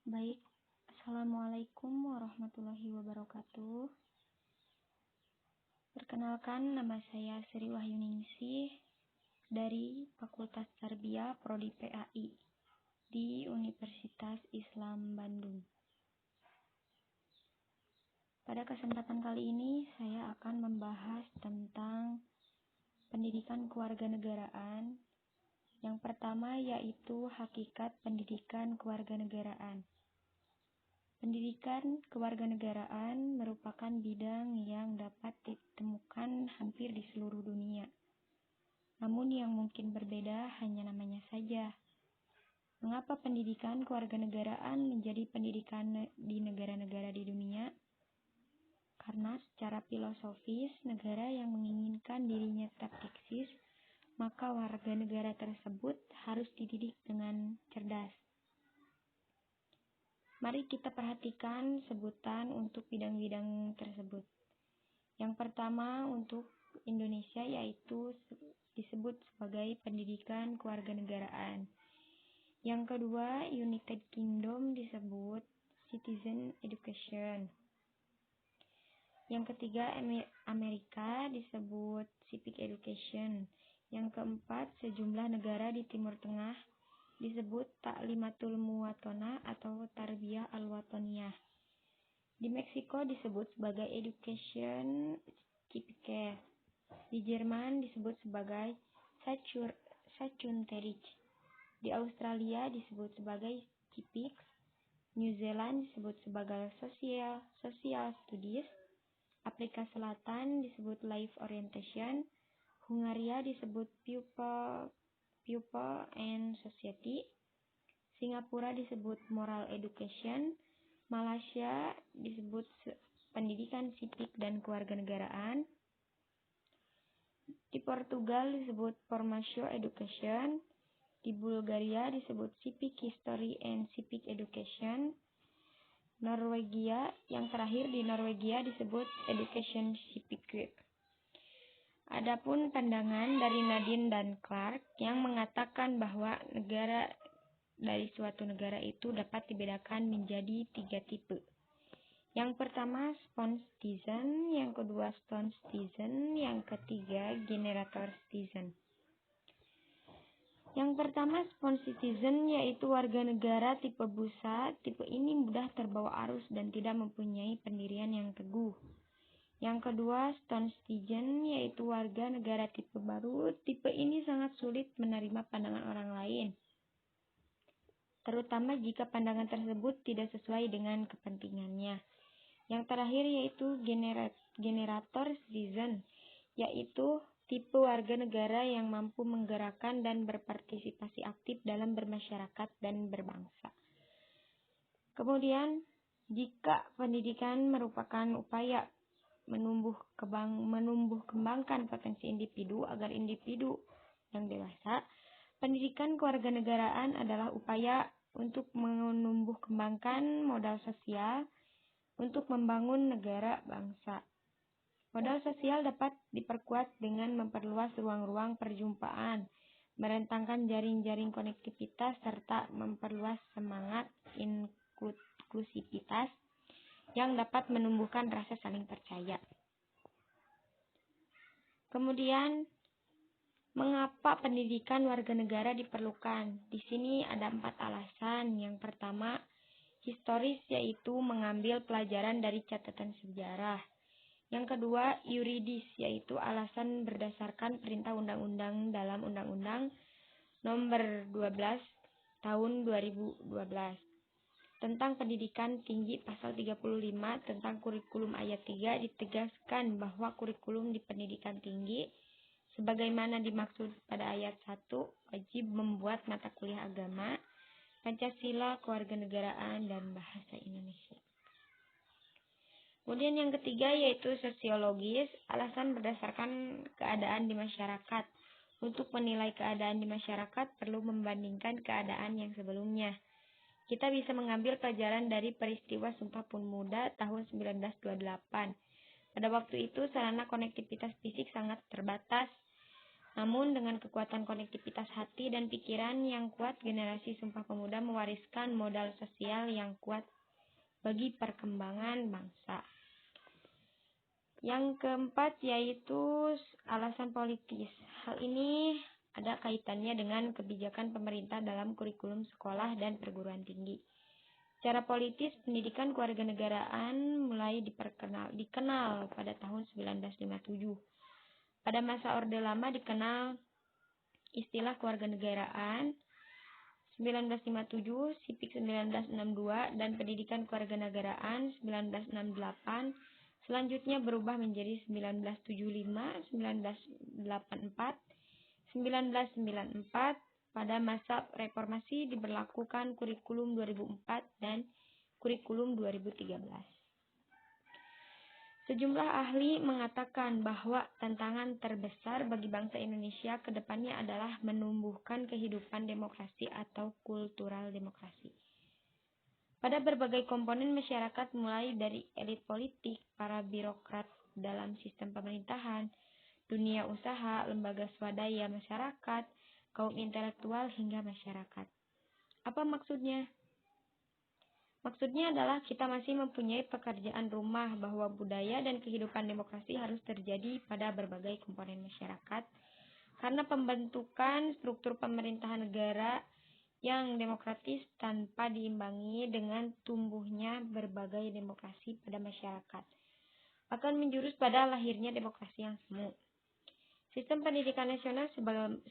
Baik, Assalamualaikum warahmatullahi wabarakatuh. Perkenalkan, nama saya Sri Wahyuningsih dari Fakultas Tarbiyah Prodi PAI di Universitas Islam Bandung. Pada kesempatan kali ini, saya akan membahas tentang pendidikan kewarganegaraan. Yang pertama yaitu hakikat pendidikan kewarganegaraan. Pendidikan kewarganegaraan merupakan bidang yang dapat ditemukan hampir di seluruh dunia. Namun yang mungkin berbeda hanya namanya saja. Mengapa pendidikan kewarganegaraan menjadi pendidikan di negara-negara di dunia? Karena secara filosofis, negara yang menginginkan dirinya tetap eksis, maka warga negara tersebut harus dididik dengan cerdas. Mari kita perhatikan sebutan untuk bidang-bidang tersebut. Yang pertama untuk Indonesia yaitu disebut sebagai pendidikan kewarganegaraan. Yang kedua, United Kingdom disebut citizen education. Yang ketiga, Amerika disebut civic education. Yang keempat, sejumlah negara di Timur Tengah disebut Ta'limatul Muwatonah atau Tarbiyah Al-Watoniyah. Di Meksiko disebut sebagai Education Civique. Di Jerman disebut sebagai Sachunterricht. Di Australia disebut sebagai Civics. New Zealand disebut sebagai Social Studies. Afrika Selatan disebut Life Orientation. Hungaria disebut People and Society. Singapura disebut Moral Education. Malaysia disebut Pendidikan Sipik dan Kewarganegaraan. Di Portugal disebut Formació Education. Di Bulgaria disebut Civic History and Civic Education. Norwegia, yang terakhir di Norwegia disebut Education Civic. Adapun pandangan dari Nadine dan Clark yang mengatakan bahwa negara dari suatu negara itu dapat dibedakan menjadi 3 tipe. Yang pertama sponge citizen, yang kedua stone citizen, yang ketiga generator citizen. Yang pertama sponge citizen yaitu warga negara tipe busa. Tipe ini mudah terbawa arus dan tidak mempunyai pendirian yang teguh. Yang kedua, stone citizen, yaitu warga negara tipe baru. Tipe ini sangat sulit menerima pandangan orang lain, terutama jika pandangan tersebut tidak sesuai dengan kepentingannya. Yang terakhir yaitu generator citizen, yaitu tipe warga negara yang mampu menggerakkan dan berpartisipasi aktif dalam bermasyarakat dan berbangsa. Kemudian, jika pendidikan merupakan upaya menumbuh kembangkan potensi individu agar individu yang dewasa, pendidikan kewarganegaraan adalah upaya untuk menumbuh kembangkan modal sosial untuk membangun negara bangsa. Modal sosial dapat diperkuat dengan memperluas ruang-ruang perjumpaan, merentangkan jaring-jaring konektivitas, serta memperluas semangat inklusivitas yang dapat menumbuhkan rasa saling percaya. Kemudian, mengapa pendidikan warga negara diperlukan? Di sini ada 4 alasan. Yang pertama, historis, yaitu mengambil pelajaran dari catatan sejarah. Yang kedua, yuridis, yaitu alasan berdasarkan perintah undang-undang dalam Undang-Undang Nomor 12 Tahun 2012 tentang pendidikan tinggi. Pasal 35 tentang kurikulum ayat 3 ditegaskan bahwa kurikulum di pendidikan tinggi sebagaimana dimaksud pada ayat 1 wajib membuat mata kuliah agama, Pancasila, kewarganegaraan, dan bahasa Indonesia. Kemudian yang ketiga yaitu sosiologis, alasan berdasarkan keadaan di masyarakat. Untuk menilai keadaan di masyarakat perlu membandingkan keadaan yang sebelumnya. Kita bisa mengambil pelajaran dari peristiwa Sumpah Pemuda tahun 1928. Pada waktu itu sarana konektivitas fisik sangat terbatas. Namun dengan kekuatan konektivitas hati dan pikiran yang kuat, generasi Sumpah Pemuda mewariskan modal sosial yang kuat bagi perkembangan bangsa. Yang keempat yaitu alasan politis. Hal ini ada kaitannya dengan kebijakan pemerintah dalam kurikulum sekolah dan perguruan tinggi. Secara politis, pendidikan kewarganegaraan mulai dikenal pada tahun 1957. Pada masa Orde Lama dikenal istilah kewarganegaraan 1957, Sipik 1962, dan pendidikan kewarganegaraan 1968. Selanjutnya berubah menjadi 1975, 1984, 1994. Pada masa reformasi diberlakukan kurikulum 2004 dan kurikulum 2013. Sejumlah ahli mengatakan bahwa tantangan terbesar bagi bangsa Indonesia ke depannya adalah menumbuhkan kehidupan demokrasi atau kultural demokrasi. Pada berbagai komponen masyarakat mulai dari elit politik, para birokrat dalam sistem pemerintahan, dunia usaha, lembaga swadaya masyarakat, kaum intelektual hingga masyarakat. Apa maksudnya? Maksudnya adalah kita masih mempunyai pekerjaan rumah bahwa budaya dan kehidupan demokrasi harus terjadi pada berbagai komponen masyarakat karena pembentukan struktur pemerintahan negara yang demokratis tanpa diimbangi dengan tumbuhnya berbagai demokrasi pada masyarakat akan menjurus pada lahirnya demokrasi yang semu. Sistem pendidikan nasional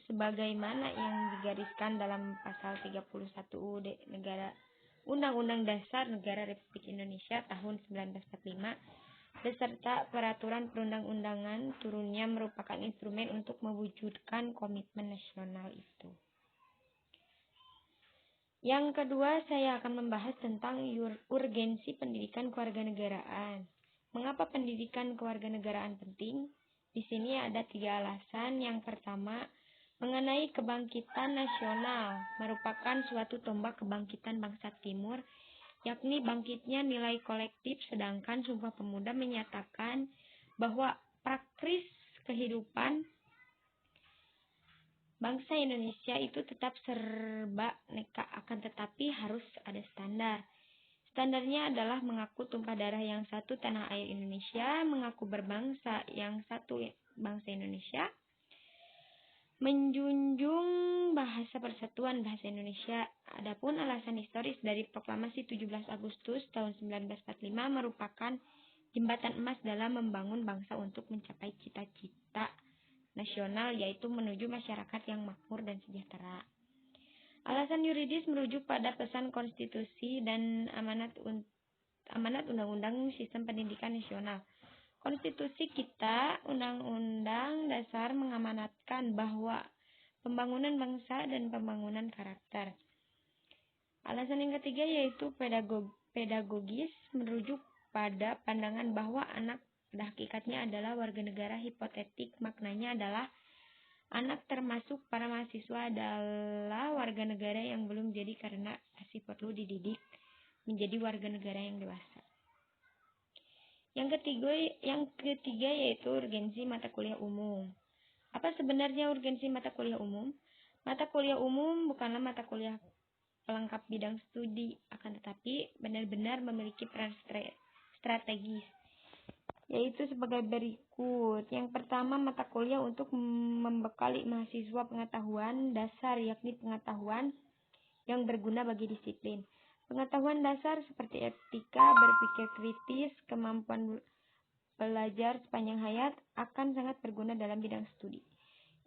sebagaimana yang digariskan dalam pasal 31 UUD Undang-Undang Dasar Negara Republik Indonesia tahun 1945 beserta peraturan perundang-undangan turunnya merupakan instrumen untuk mewujudkan komitmen nasional itu. Yang kedua, saya akan membahas tentang urgensi pendidikan kewarganegaraan. Mengapa pendidikan kewarganegaraan penting? Di sini ada 3 alasan. Yang pertama, mengenai kebangkitan nasional merupakan suatu tombak kebangkitan bangsa Timur, yakni bangkitnya nilai kolektif, sedangkan Sumpah Pemuda menyatakan bahwa praktis kehidupan bangsa Indonesia itu tetap serba neka, akan tetapi harus ada standar. Standarnya adalah mengaku tumpah darah yang satu tanah air Indonesia, mengaku berbangsa yang satu bangsa Indonesia, menjunjung bahasa persatuan bahasa Indonesia. Adapun alasan historis dari proklamasi 17 Agustus tahun 1945 merupakan jembatan emas dalam membangun bangsa untuk mencapai cita-cita nasional, yaitu menuju masyarakat yang makmur dan sejahtera. Alasan yuridis merujuk pada pesan konstitusi dan amanat undang-undang sistem pendidikan nasional. Konstitusi kita, Undang-Undang Dasar mengamanatkan bahwa pembangunan bangsa dan pembangunan karakter. Alasan yang ketiga yaitu pedagogis, merujuk pada pandangan bahwa anak pada hakikatnya adalah warga negara hipotetik. Maknanya adalah anak termasuk para mahasiswa adalah warga negara yang belum jadi karena masih perlu dididik menjadi warga negara yang dewasa. Yang ketiga yaitu urgensi mata kuliah umum. Apa sebenarnya urgensi mata kuliah umum? Mata kuliah umum bukanlah mata kuliah pelengkap bidang studi, akan tetapi benar-benar memiliki peran strategis, yaitu sebagai berikut. Yang pertama, mata kuliah untuk membekali mahasiswa pengetahuan dasar, yakni pengetahuan yang berguna bagi disiplin. Pengetahuan dasar seperti etika, berpikir kritis, kemampuan belajar sepanjang hayat akan sangat berguna dalam bidang studi.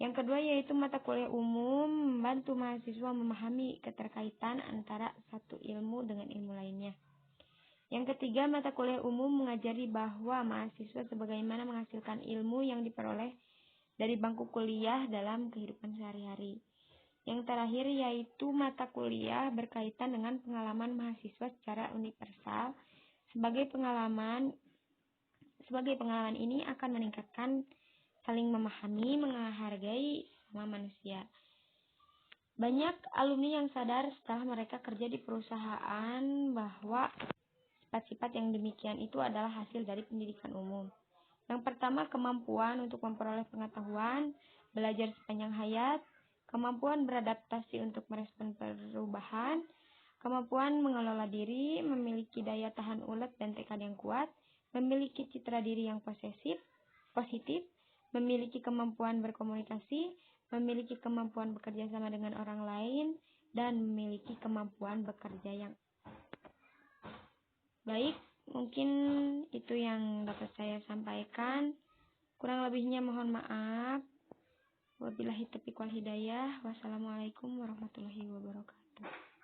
Yang kedua yaitu mata kuliah umum membantu mahasiswa memahami keterkaitan antara satu ilmu dengan ilmu lainnya. Yang ketiga, mata kuliah umum mengajari bahwa mahasiswa sebagaimana menghasilkan ilmu yang diperoleh dari bangku kuliah dalam kehidupan sehari-hari. Yang terakhir yaitu mata kuliah berkaitan dengan pengalaman mahasiswa secara universal. Sebagai pengalaman ini akan meningkatkan saling memahami, menghargai sama manusia. Banyak alumni yang sadar setelah mereka kerja di perusahaan bahwa sifat-sifat yang demikian itu adalah hasil dari pendidikan umum. Yang pertama, kemampuan untuk memperoleh pengetahuan. belajar sepanjang hayat, kemampuan beradaptasi untuk merespon perubahan, kemampuan mengelola diri, memiliki daya tahan ulet dan tekad yang kuat, memiliki citra diri yang positif, memiliki kemampuan berkomunikasi, memiliki kemampuan bekerja sama dengan orang lain, dan memiliki kemampuan bekerja yang baik. Mungkin itu yang dapat saya sampaikan. Kurang lebihnya mohon maaf. Wabillahi taufiq wal hidayah. Wassalamualaikum warahmatullahi wabarakatuh.